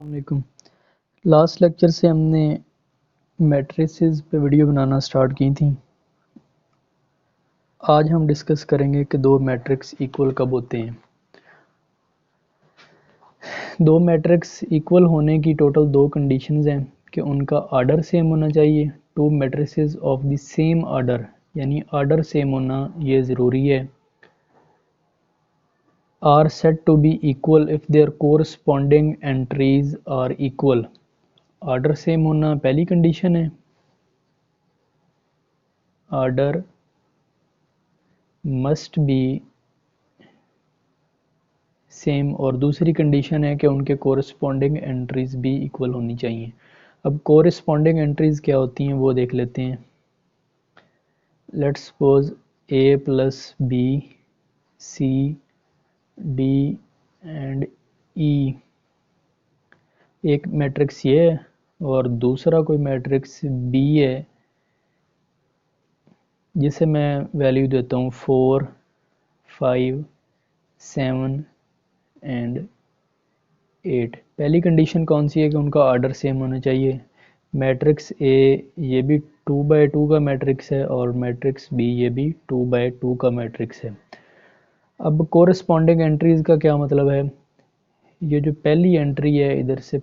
वालेकुम। Last lecture से हमने मैट्रिसेस पे वीडियो बनाना स्टार्ट की थी। आज हम डिस्कस करेंगे कि दो मैट्रिक्स इक्वल कब होते हैं। दो मैट्रिक्स इक्वल होने की टोटल दो कंडीशंस हैं कि उनका आर्डर सेम होना चाहिए। Two matrices of the same order यानी आर्डर सेम होना ये ज़रूरी है। Are said to be equal if their corresponding entries are equal. Order same होना पहली कंडीशन है। आर्डर मस्ट बी सेम और दूसरी कंडीशन है कि उनके कोरस्पॉन्डिंग एंट्रीज भी इक्वल होनी चाहिए। अब कोरस्पॉन्डिंग एंट्रीज क्या होती हैं वो देख लेते हैं। Let's suppose A plus B C D and E एक मैट्रिक्स ये है और दूसरा कोई मैट्रिक्स बी है जिसे मैं वैल्यू देता हूँ 4 5 7 एंड 8। पहली कंडीशन कौन सी है कि उनका आर्डर सेम होना चाहिए। मैट्रिक्स ए ये भी 2 बाय 2 का मैट्रिक्स है और मैट्रिक्स बी ये भी 2 बाय 2 का मैट्रिक्स है। अब कोरस्पॉन्डिंग एंट्रीज का क्या मतलब है। ये जो पहली एंट्री है इधर से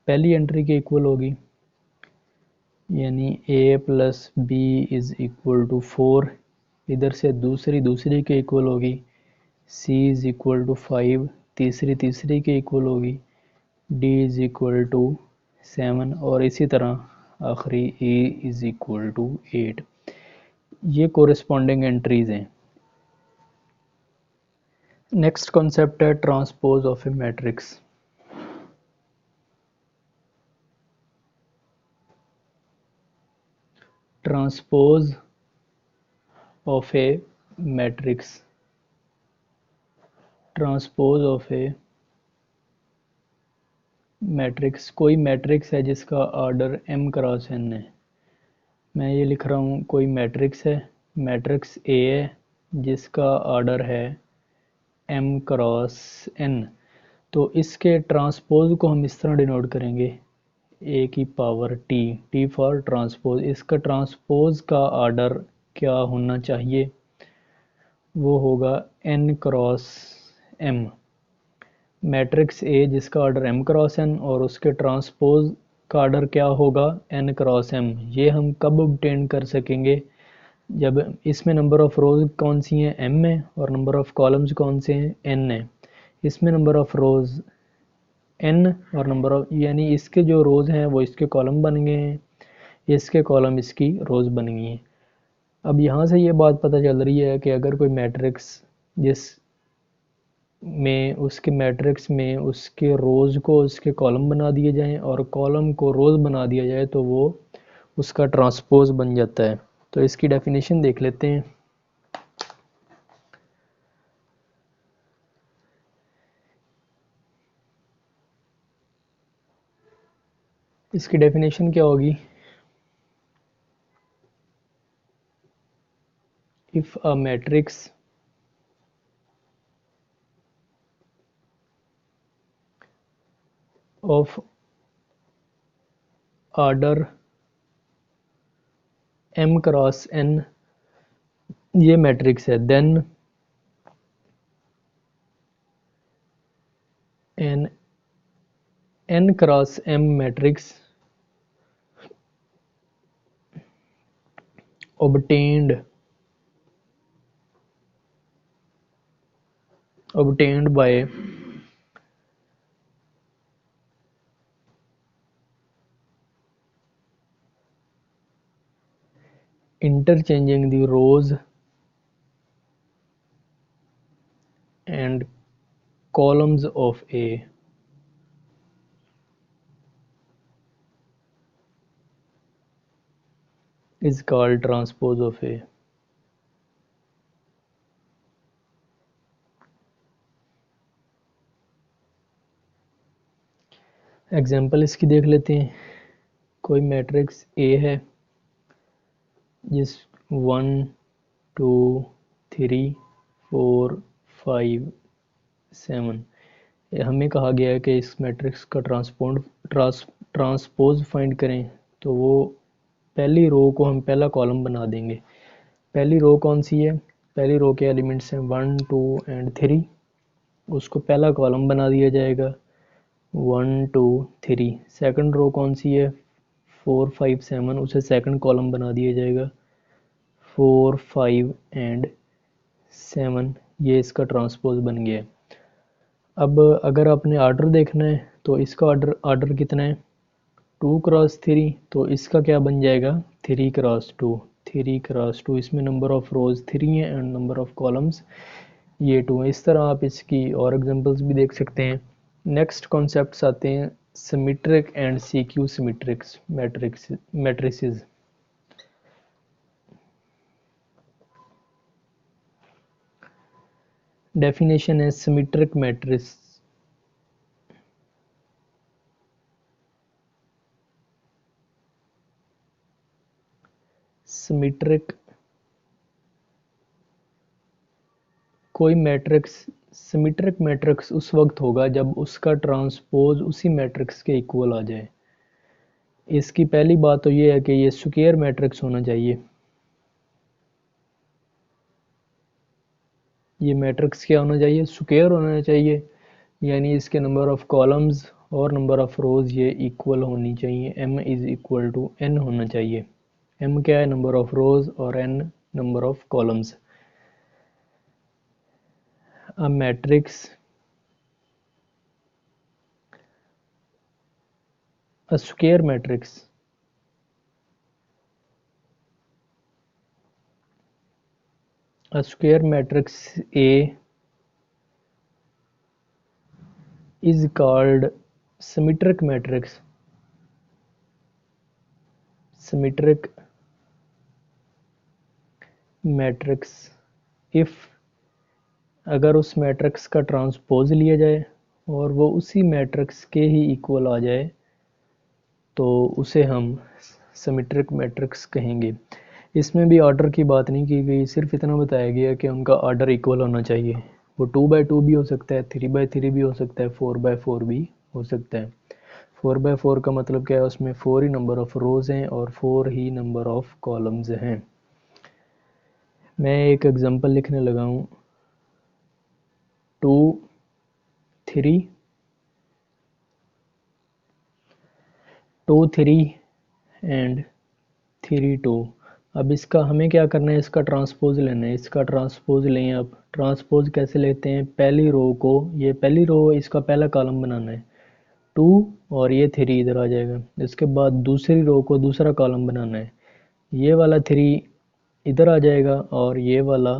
पहली एंट्री के इक्वल होगी यानी A plus B is equal to 4। इधर से दूसरी के इक्वल होगी सी इज़ इक्वल टू 5। तीसरी के इक्वल होगी डी इज़ इक्वल टू 7 और इसी तरह आखिरी ए इज़ इक्वल टू 8। ये कोरिस्पॉन्डिंग एंट्रीज हैं। नेक्स्ट कॉन्सेप्ट है transpose of a matrix. Transpose of a matrix. Transpose of a matrix कोई मैट्रिक्स है जिसका ऑर्डर m क्रॉस n है। मैं ये लिख रहा हूँ कोई मैट्रिक्स है, मैट्रिक्स ए है जिसका ऑर्डर है m क्रॉस n। तो इसके ट्रांसपोज को हम इस तरह डिनोट करेंगे a की power t, t for transpose. इसका ट्रांसपोज का ऑर्डर क्या होना चाहिए, वो होगा n cross m। Matrix A जिसका ऑर्डर m क्रॉस n और उसके ट्रांसपोज का ऑर्डर क्या होगा n क्रॉस m। ये हम कब ऑब्टेन कर सकेंगे, जब इसमें नंबर ऑफ़ रोज़ कौन सी हैं m है और नंबर ऑफ़ कॉलम्स कौन से हैं n है। इसमें नंबर ऑफ़ रोज़ n और नंबर ऑफ यानी इसके जो रोज़ हैं वो इसके कॉलम बन गए हैं, इसके कॉलम इसकी रोज़ बन गई हैं। अब यहाँ से ये बात पता चल रही है कि अगर कोई मैट्रिक्स जिस में उसके मैट्रिक्स में उसके रोज़ को उसके कॉलम बना दिए जाएं और कॉलम को रोज़ बना दिया जाए तो वो उसका ट्रांसपोज बन जाता है। तो इसकी डेफिनेशन देख लेते हैं। इसकी डेफिनेशन क्या होगी, if a matrix of order m cross n ये मैट्रिक्स है, then an n cross m matrix obtained by interchanging the rows and columns of A is called transpose of A। Example इसकी देख लेते हैं। कोई matrix A है जिस 1 2 3 4 5 7 हमें कहा गया है कि इस मैट्रिक्स का ट्रांसपोज फाइंड करें, तो वो पहली रो को हम पहला कॉलम बना देंगे। पहली रो कौन सी है? पहली रो के एलिमेंट्स हैं 1 2 एंड 3, उसको पहला कॉलम बना दिया जाएगा 1 2 3। सेकंड रो कौन सी है? 4 5 7, उसे सेकंड कॉलम बना दिया जाएगा 4 5 एंड 7। ये इसका ट्रांसपोज बन गया है। अब अगर आपने आर्डर देखना है तो इसका आर्डर कितना है? 2 क्रॉस 3, तो इसका क्या बन जाएगा? 3 क्रॉस 2। 3 क्रॉस 2, इसमें नंबर ऑफ रोज 3 है एंड नंबर ऑफ कॉलम्स ये 2 है। इस तरह आप इसकी और एग्जांपल्स भी देख सकते हैं। नेक्स्ट कॉन्सेप्ट्स आते हैं symmetric and skew symmetrics matrices. Definition है सिमेट्रिक मैट्रिक्स सिमेट्रिक कोई मैट्रिक्स सिमेट्रिक मैट्रिक्स उस वक्त होगा जब उसका ट्रांसपोज उसी मैट्रिक्स के इक्वल आ जाए। इसकी पहली बात तो ये है कि ये स्क्वायर मैट्रिक्स होना चाहिए। ये मैट्रिक्स क्या होना चाहिए? स्क्वायर होना चाहिए, यानी इसके नंबर ऑफ कॉलम्स और नंबर ऑफ रोज ये इक्वल होनी चाहिए। m is equal to n होना चाहिए। m क्या है? नंबर ऑफ रोज, और n number of columns. a matrix a square matrix a square matrix A is called symmetric matrix if अगर उस मैट्रिक्स का ट्रांसपोज लिया जाए और वो उसी मैट्रिक्स के ही इक्वल आ जाए तो उसे हम सिमेट्रिक मैट्रिक्स कहेंगे। इसमें भी ऑर्डर की बात नहीं की गई, सिर्फ इतना बताया गया कि उनका ऑर्डर इक्वल होना चाहिए। वो 2 बाय 2 भी हो सकता है, 3 बाय 3 भी हो सकता है, 4 बाय 4 भी हो सकता है। 4 बाय 4 का मतलब क्या है? उसमें 4 ही नंबर ऑफ रोज हैं और 4 ही नंबर ऑफ कॉलम्स हैं। मैं एक एग्जांपल लिखने लगा हूँ 2 3 2 3 एंड 3 2। अब इसका हमें क्या करना है? इसका ट्रांसपोज लेना है। इसका ट्रांसपोज लें। अब ट्रांसपोज कैसे लेते हैं? पहली रो को, ये पहली रो इसका पहला कॉलम बनाना है 2, और ये 3 इधर आ जाएगा। इसके बाद दूसरी रो को दूसरा कॉलम बनाना है, ये वाला 3 इधर आ जाएगा, और ये वाला,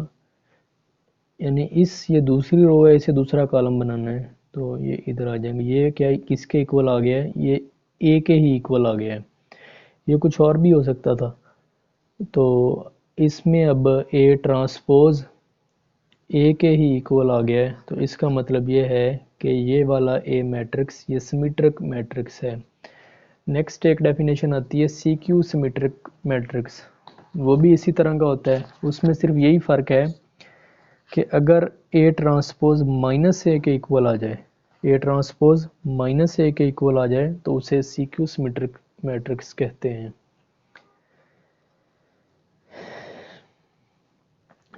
यानी ये दूसरी रो है, इसे दूसरा कॉलम बनाना है तो ये इधर आ जाएंगे। ये क्या किसके इक्वल आ गया है? ये ए के ही इक्वल आ गया है। ये कुछ और भी हो सकता था। तो इसमें अब ए ट्रांसपोज ए के ही इक्वल आ गया है, तो इसका मतलब ये है कि ये वाला ए मैट्रिक्स ये सिमेट्रिक मैट्रिक्स है। नेक्स्ट एक डेफिनेशन आती है सी क्यू सिमेट्रिक मैट्रिक्स। वो भी इसी तरह का होता है, उसमें सिर्फ यही फ़र्क है कि अगर ए ट्रांसपोज माइनस ए के इक्वल आ जाए, ए ट्रांसपोज माइनस ए के इक्वल आ जाए तो उसे सी क्यू सिमेट्रिक मैट्रिक्स कहते हैं।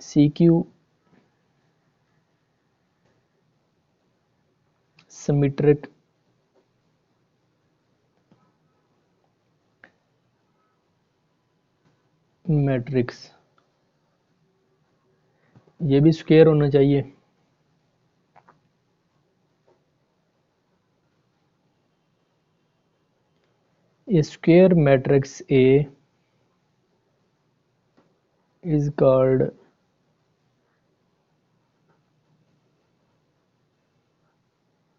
सी क्यू सिमेट्रिक मैट्रिक्स, ये भी स्क्वायर होना चाहिए। A square matrix A is called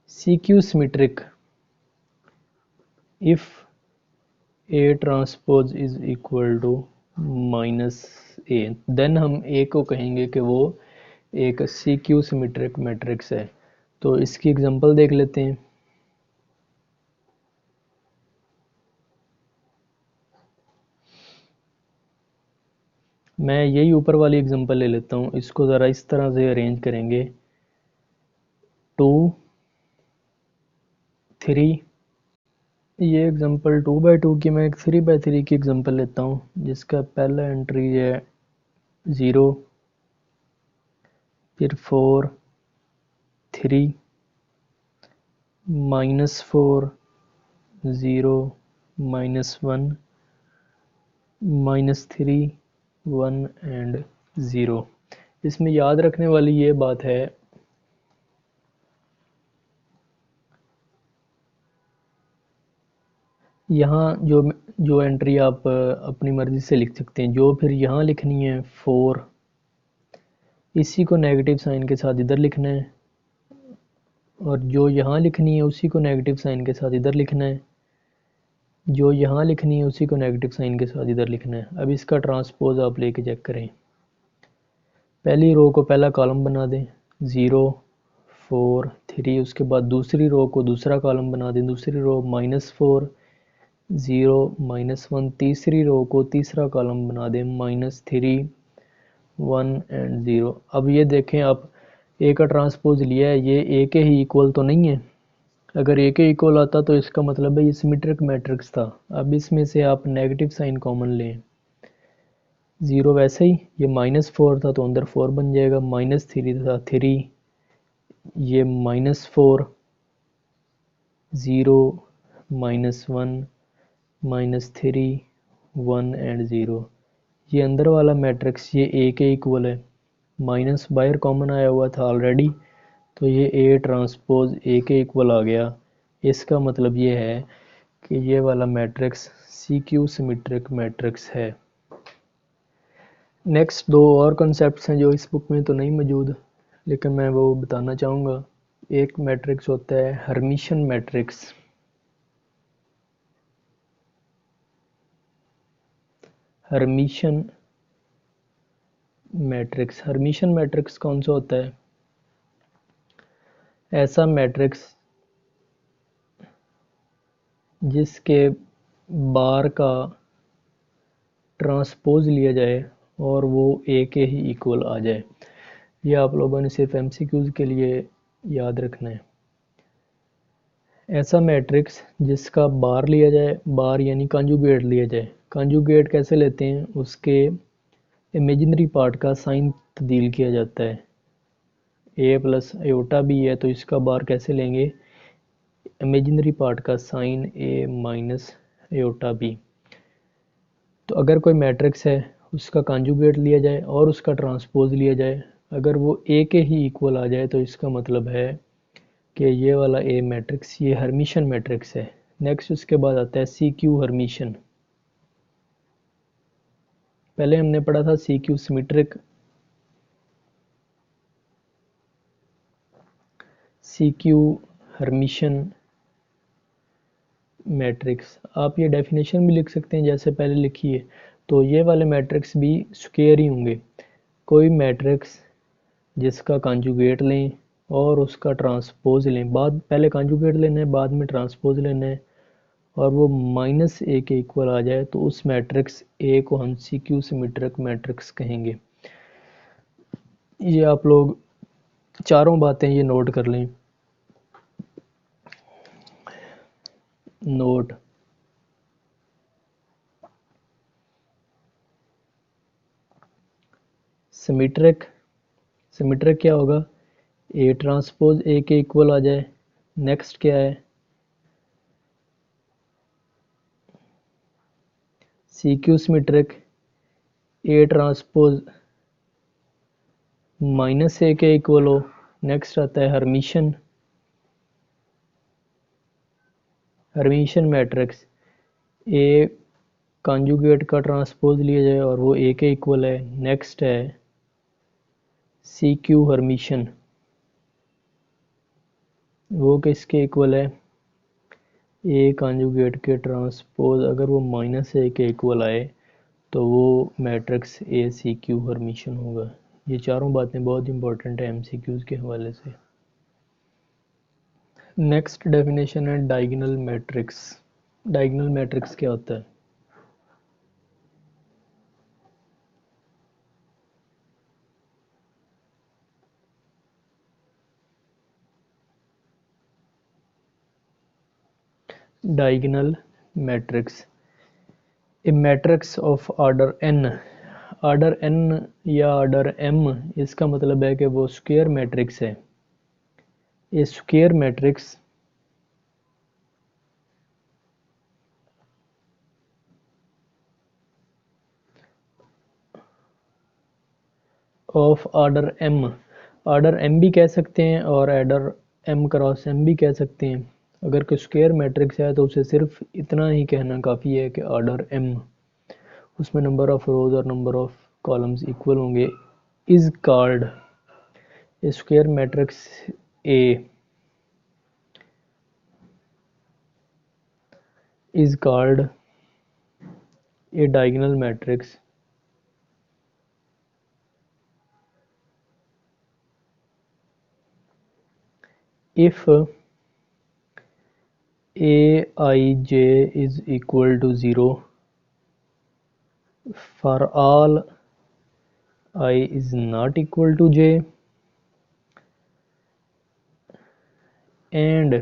CQ symmetric if A transpose is equal to minus A, then हम ए को कहेंगे कि वो एक सी क्यू सिमेट्रिक मैट्रिक्स है। तो इसकी एग्जांपल देख लेते हैं। मैं यही ऊपर वाली एग्जांपल ले लेता हूँ, इसको ज़रा इस तरह से अरेंज करेंगे 2 3। ये एग्जांपल 2 बाई 2 की, मैं एक 3 बाई 3 की एग्जांपल लेता हूँ जिसका पहला एंट्री है 0, फिर 4, 3, -4, 0, -1, -3, 1 एंड 0। इसमें याद रखने वाली ये बात है यहाँ जो जो एंट्री आप अपनी मर्ज़ी से लिख सकते हैं, जो फिर यहाँ लिखनी है 4, इसी को नेगेटिव साइन के साथ इधर लिखना है, और जो यहाँ लिखनी है उसी को नेगेटिव साइन के साथ इधर लिखना है, जो यहाँ लिखनी है उसी को नेगेटिव साइन के साथ इधर लिखना है। अब इसका ट्रांसपोज आप लेके चेक करें। पहली रो को पहला कॉलम बना दें, 0, 4, 3। उसके बाद दूसरी रो को दूसरा कॉलम बना दें, दूसरी रो -4, 0, -1। तीसरी रो को तीसरा कॉलम बना दें, -3, 1 एंड 0। अब ये देखें, आप ए का ट्रांसपोज लिया है, ये ए के ही इक्वल तो नहीं है। अगर ए के इक्वल आता तो इसका मतलब है ये सिमेट्रिक मैट्रिक्स था। अब इसमें से आप नेगेटिव साइन कॉमन लें, 0 वैसे ही, ये -4 था तो अंदर 4 बन जाएगा, -3 था 3, ये -4, 0, -1, -3, 1 एंड 0। ये अंदर वाला मैट्रिक्स ये ए के इक्वल है, माइनस बाहर कॉमन आया हुआ था ऑलरेडी, तो ये ए ट्रांसपोज ए के इक्वल आ गया। इसका मतलब ये है कि ये वाला matrix skew symmetric matrix है। नेक्स्ट दो और कॉन्सेप्ट्स हैं जो इस बुक में तो नहीं मौजूद, लेकिन मैं वो बताना चाहूँगा। एक मैट्रिक्स होता है Hermitian matrix. Hermitian matrix, Hermitian matrix कौन सा होता है? ऐसा मैट्रिक्स जिसके बार का ट्रांसपोज लिया जाए और वो ए के ही इक्वल आ जाए। ये आप लोगों ने सिर्फ एमसीक्यूज़ के लिए याद रखना है। ऐसा मैट्रिक्स जिसका बार लिया जाए, बार यानी कॉन्जुगेट लिया जाए। कॉन्जुगेट कैसे लेते हैं? उसके इमेजिनरी पार्ट का साइन तब्दील किया जाता है। ए प्लस एयोटा बी है तो इसका बार कैसे लेंगे? इमेजिनरी पार्ट का साइन ए माइनस एयोटा बी। तो अगर कोई मैट्रिक्स है उसका कॉन्जुगेट लिया जाए और उसका ट्रांसपोज लिया जाए, अगर वो ए के ही इक्वल आ जाए तो इसका मतलब है कि ये वाला ए मैट्रिक्स ये हर्मिशन मैट्रिक्स है। नेक्स्ट उसके बाद आता है सी क्यू हर्मिशन। पहले हमने पढ़ा था skew symmetric, skew Hermitian matrix. आप ये डेफिनेशन भी लिख सकते हैं जैसे पहले लिखी है। तो ये वाले मैट्रिक्स भी स्क्वायर ही होंगे। कोई मैट्रिक्स जिसका कॉन्जुगेट लें और उसका ट्रांसपोज लें, बाद पहले कॉन्जुगेट लेना है बाद में ट्रांसपोज लेना है, और वो -a के इक्वल आ जाए तो उस मैट्रिक्स ए को हम सी क्यू सिमेट्रिक मैट्रिक्स कहेंगे। ये आप लोग चारों बातें ये नोट कर लें। नोट, सिमेट्रिक, सिमेट्रिक क्या होगा? ए ट्रांसपोज ए के इक्वल आ जाए। नेक्स्ट क्या है? Skew symmetric, A transpose -a के इक्वल हो। नेक्स्ट आता है Hermitian, Hermitian matrix A conjugate का ट्रांसपोज लिया जाए और वो ए के इक्वल है। नेक्स्ट है सी क्यू हर्मिशन, वो किसके इक्वल है? ए कॉन्जुगेट के ट्रांसपोज अगर वो -a के इक्वल आए तो वो matrix A skew Hermitian होगा। ये चारों बातें बहुत इंपॉर्टेंट है एमसीक्यूज़ के हवाले से। नेक्स्ट डेफिनेशन है डायगोनल मैट्रिक्स। डायगोनल मैट्रिक्स क्या होता है? Diagonal matrix, a matrix of order n, order n या ऑर्डर m, इसका मतलब है कि वो स्क्वायर मैट्रिक्स है। A square matrix of order m भी कह सकते हैं और ऑर्डर m क्रॉस m भी कह सकते हैं। अगर कोई स्क्वायर मैट्रिक्स है तो उसे सिर्फ इतना ही कहना काफ़ी है कि ऑर्डर m, उसमें नंबर ऑफ रोज और नंबर ऑफ कॉलम्स इक्वल होंगे, is called a square matrix A is called a diagonal matrix if aij is equal to 0 for all I is not equal to j and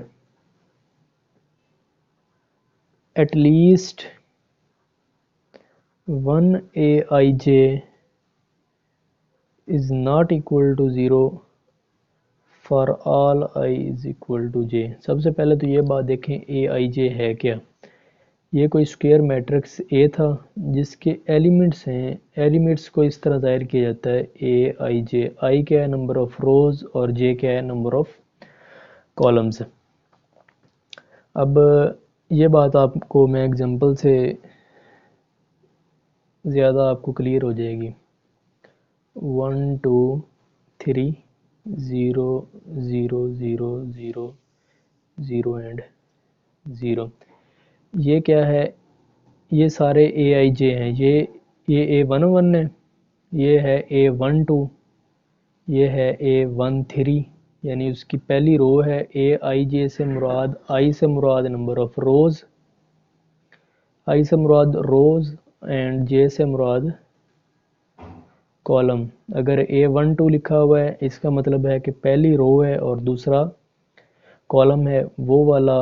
at least one aij is not equal to 0 for all i is equal to j. सबसे पहले तो ये बात देखें ए i जे है क्या। ये कोई स्क्वायर मैट्रिक्स ए था जिसके एलिमेंट्स हैं, एलिमेंट्स को इस तरह ज़ाहिर किया जाता है ए आई जे। आई क्या है, नंबर ऑफ रोज, और जे क्या है, नंबर ऑफ कॉलम्स। अब ये बात आपको मैं एग्जांपल से ज़्यादा आपको क्लियर हो जाएगी। 1 2 3 0 0 0 0 0 एंड 0, ये क्या है, ये सारे ए आई जे हैं। ये A11 है, ये है A12, ये है A13, यानी उसकी पहली रो है। ए आई जे से मुराद, आई से मुराद नंबर ऑफ रोज, आई से मुराद रोज एंड जे से मुराद कॉलम। अगर A12 लिखा हुआ है इसका मतलब है कि पहली रो है और दूसरा कॉलम है, वो वाला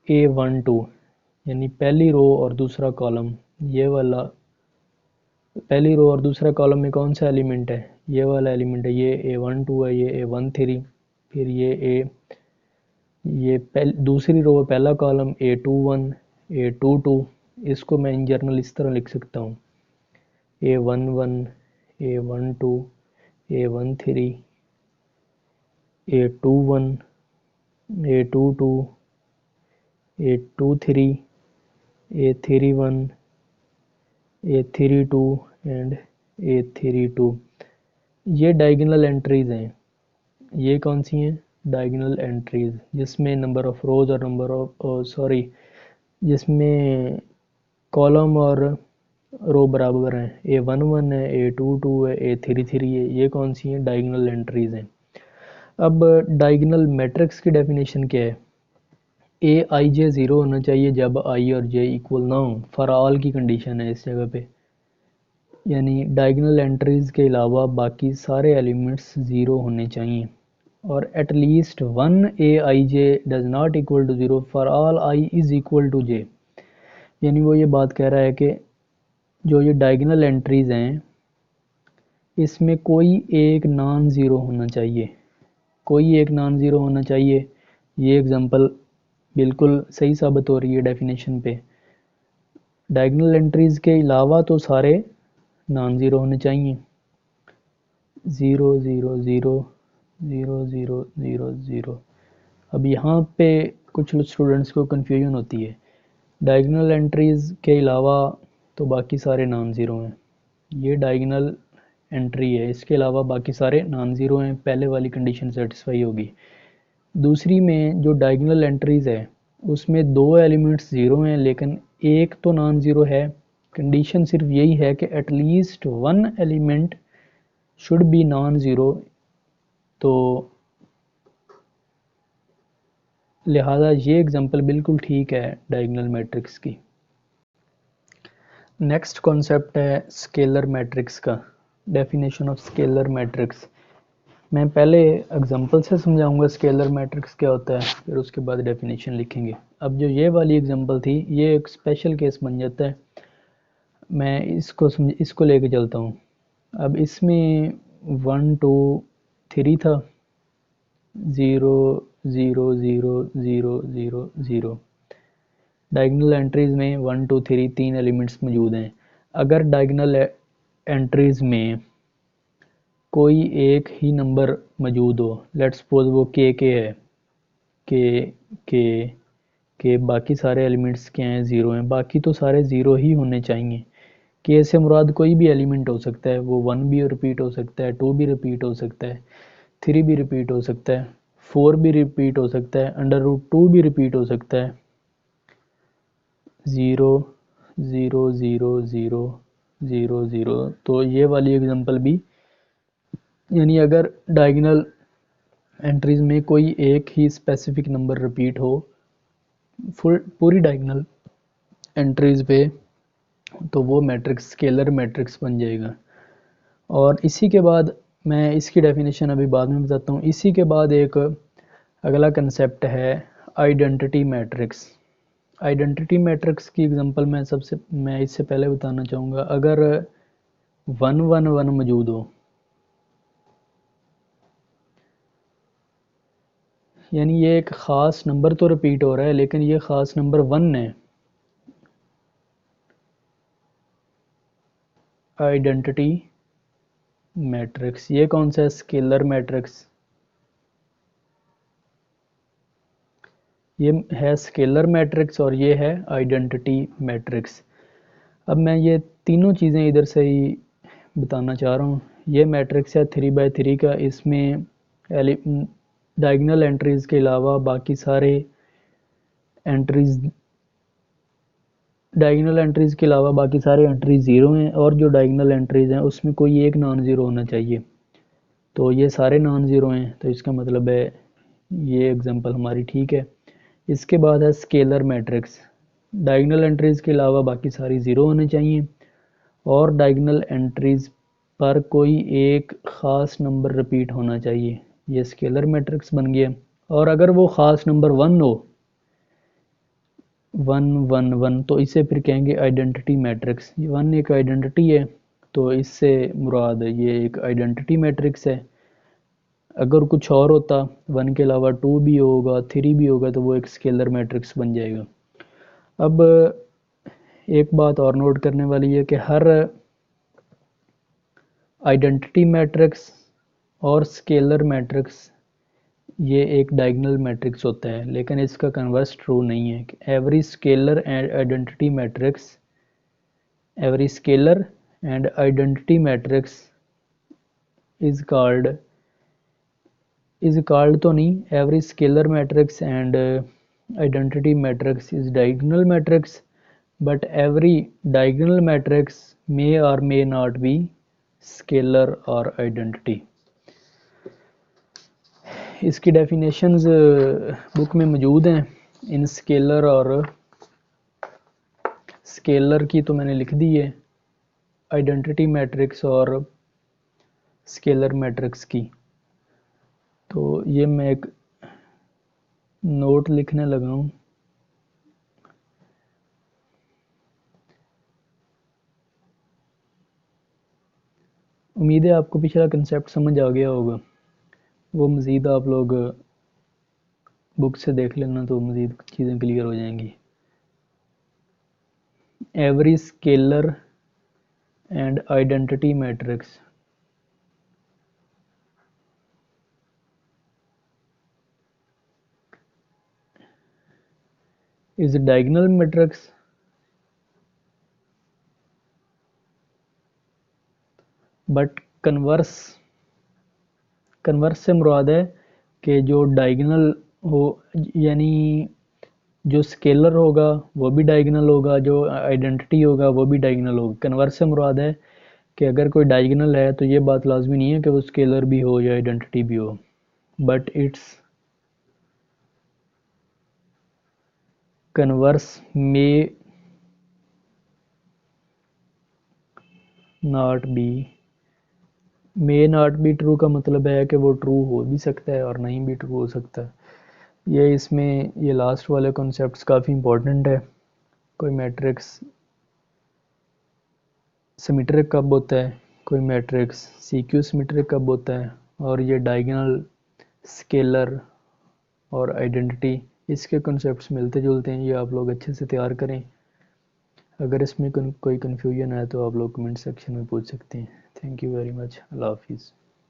A12, यानी पहली रो और दूसरा कॉलम, ये वाला पहली रो और दूसरा कॉलम में कौन सा एलिमेंट है, ये वाला एलिमेंट है। ये A12 है, ये A13, फिर ये दूसरी रो पहला कॉलम A21 A22। इसको मैं इन जनरल इस तरह लिख सकता हूँ A11 A12 A13 A21 A22 A23 A31 A32 and A32। ये डायगोनल एंट्रीज हैं। ये कौन सी हैं, डायगोनल एंट्रीज, जिसमें नंबर ऑफ रोज और नंबर ऑफ जिसमें कॉलम और रो बराबर हैं। A11 है, A22 है, A33 है। ये कौन सी हैं, डायगोनल एंट्रीज हैं। अब डायगोनल मैट्रिक्स की डेफिनेशन क्या है। ए आई जे ज़ीरो होना चाहिए जब आई और जे इक्वल ना हो। फॉर ऑल की कंडीशन है इस जगह पे, यानी डायगोनल एंट्रीज के अलावा बाकी सारे एलिमेंट्स ज़ीरो होने चाहिए। और at least one a i j does not equal to zero for all i is equal to j. यानी वो ये बात कह रहा है कि जो ये डायगोनल एंट्रीज हैं इसमें कोई एक नॉन ज़ीरो होना चाहिए, कोई एक नॉन ज़ीरो होना चाहिए। ये एग्जांपल बिल्कुल सही साबित हो रही है डेफिनेशन पे। डायगोनल एंट्रीज के अलावा तो सारे नॉन ज़ीरो होने चाहिए। 0 0 0 0 0 0 0। अब यहाँ पे कुछ स्टूडेंट्स को कन्फ्यूजन होती है, डायगोनल एंट्रीज के अलावा तो बाकी सारे नॉन ज़ीरो हैं। ये डायगोनल एंट्री है, इसके अलावा बाकी सारे नॉन ज़ीरो हैं, पहले वाली कंडीशन सेटिस्फाई होगी। दूसरी में जो डायगोनल एंट्रीज है उसमें दो एलिमेंट्स ज़ीरो हैं लेकिन एक तो नॉन ज़ीरो है। कंडीशन सिर्फ यही है कि at least one element should be non zero, तो लिहाजा ये एग्जांपल बिल्कुल ठीक है डायगोनल मैट्रिक्स की। नेक्स्ट कॉन्सेप्ट है स्केलर मैट्रिक्स का, डेफिनेशन ऑफ स्केलर मैट्रिक्स। मैं पहले एग्जांपल से समझाऊंगा स्केलर मैट्रिक्स क्या होता है, फिर उसके बाद डेफिनेशन लिखेंगे। अब जो ये वाली एग्जांपल थी, ये एक स्पेशल केस बन जाता है। मैं इसको लेके चलता हूँ। अब इसमें 1 2 3 था, 0 0 0 0 0 0। डायगोनल एंट्रीज में 1 2 3 तीन एलिमेंट्स मौजूद हैं। अगर डायगोनल एंट्रीज में कोई एक ही नंबर मौजूद हो, लेट्स सपोज वो के है, के के के बाकी सारे एलिमेंट्स क्या हैं, ज़ीरो हैं, बाकी तो सारे ज़ीरो ही होने चाहिए। के से मुराद कोई भी एलिमेंट हो सकता है, वो 1 भी रिपीट हो सकता है, 2 भी रिपीट हो सकता है, 3 भी रिपीट हो सकता है, 4 भी रिपीट हो सकता है, अंडर रूट 2 भी रिपीट हो सकता है। 0 0 0 0 0 0। तो ये वाली एग्जांपल भी, यानी अगर डायगोनल एंट्रीज में कोई एक ही स्पेसिफिक नंबर रिपीट हो फुल पूरी डायगोनल एंट्रीज पे, तो वो मैट्रिक्स स्केलर मैट्रिक्स बन जाएगा। और इसी के बाद, मैं इसकी डेफिनेशन अभी बाद में बताता हूँ। इसी के बाद एक अगला कंसेप्ट है आइडेंटिटी मैट्रिक्स। आइडेंटिटी मैट्रिक्स की एग्जांपल मैं इससे पहले बताना चाहूँगा। अगर 1 1 1 मौजूद हो, यानी ये एक ख़ास नंबर तो रिपीट हो रहा है, लेकिन ये ख़ास नंबर 1 है। आइडेंटिटी मैट्रिक्स ये कौन सा है? Scalar matrix. ये है स्केलर मैट्रिक्स और ये है आइडेंटिटी मैट्रिक्स। अब मैं ये तीनों चीज़ें इधर से ही बताना चाह रहा हूँ। ये मैट्रिक्स है 3 बाई 3 का। इसमें डायगोनल एंट्रीज़ के अलावा बाकी सारे एंट्रीज़ डायगोनल एंट्रीज़ के अलावा बाकी सारे एंट्रीज ज़ीरो हैं, और जो डायगोनल एंट्रीज़ हैं उसमें कोई एक नॉन ज़ीरो होना चाहिए। तो ये सारे नॉन ज़ीरो हैं, तो इसका मतलब है ये एग्जांपल हमारी ठीक है। इसके बाद है स्केलर मैट्रिक्स। डायगोनल एंट्रीज़ के अलावा बाकी सारी ज़ीरो होने चाहिए, और डायगोनल एंट्रीज़ पर कोई एक ख़ास नंबर रिपीट होना चाहिए। ये स्केलर मैट्रिक्स बन गया। और अगर वो ख़ास नंबर 1 हो, 1 1 1, तो इसे फिर कहेंगे आइडेंटिटी मैट्रिक्स। 1 एक आइडेंटिटी है, तो इससे मुराद ये एक आइडेंटिटी मैट्रिक्स है। अगर कुछ और होता, 1 के अलावा 2 भी होगा, 3 भी होगा, तो वो एक स्केलर मैट्रिक्स बन जाएगा। अब एक बात और नोट करने वाली है कि हर आइडेंटिटी मैट्रिक्स और स्केलर मैट्रिक्स ये एक डायगोनल मैट्रिक्स होता है, लेकिन इसका कन्वर्स ट्रू नहीं है। Every scalar and identity matrix every scalar and identity matrix is called तो नहीं, every scalar matrix and identity matrix is diagonal matrix, but every diagonal matrix may or may not be scalar or identity। इसकी definitions book में मौजूद हैं। इन scalar और scalar की तो मैंने लिख दी है, आइडेंटिटी मैट्रिक्स और स्केलर मैट्रिक्स की। तो ये मैं एक नोट लिखने लगा हूँ। उम्मीद है आपको पिछला कंसेप्ट समझ आ गया होगा। वो मज़ीद आप लोग बुक से देख लेना, तो मज़ीद चीज़ें क्लियर हो जाएंगी। Every scalar and identity matrix is a diagonal matrix but converse से मुराद है कि जो डायगोनल हो, यानी जो स्केलर होगा वो भी डायगोनल होगा, जो आइडेंटिटी होगा वो भी डायगोनल होगा। कन्वर्स से मुराद है कि अगर कोई डायगोनल है तो ये बात लाजमी नहीं है कि वो स्केलर भी हो या आइडेंटिटी भी हो, but it's converse may not be may not be true का मतलब है कि वो ट्रू हो भी सकता है और नहीं भी ट्रू हो सकता है। ये इसमें ये लास्ट वाले कॉन्सेप्ट्स काफ़ी इंपॉर्टेंट है। कोई मैट्रिक्स सिमेट्रिक कब होता है, कोई मैट्रिक्स सीक्यू सिमेट्रिक कब होता है, और ये डायगोनल, स्केलर और आइडेंटिटी, इसके कॉन्सेप्ट्स मिलते जुलते हैं। ये आप लोग अच्छे से तैयार करें। अगर इसमें कोई कन्फ्यूजन है तो आप लोग कमेंट सेक्शन में पूछ सकते हैं। Thank you very much. अल्लाह हाफिज़।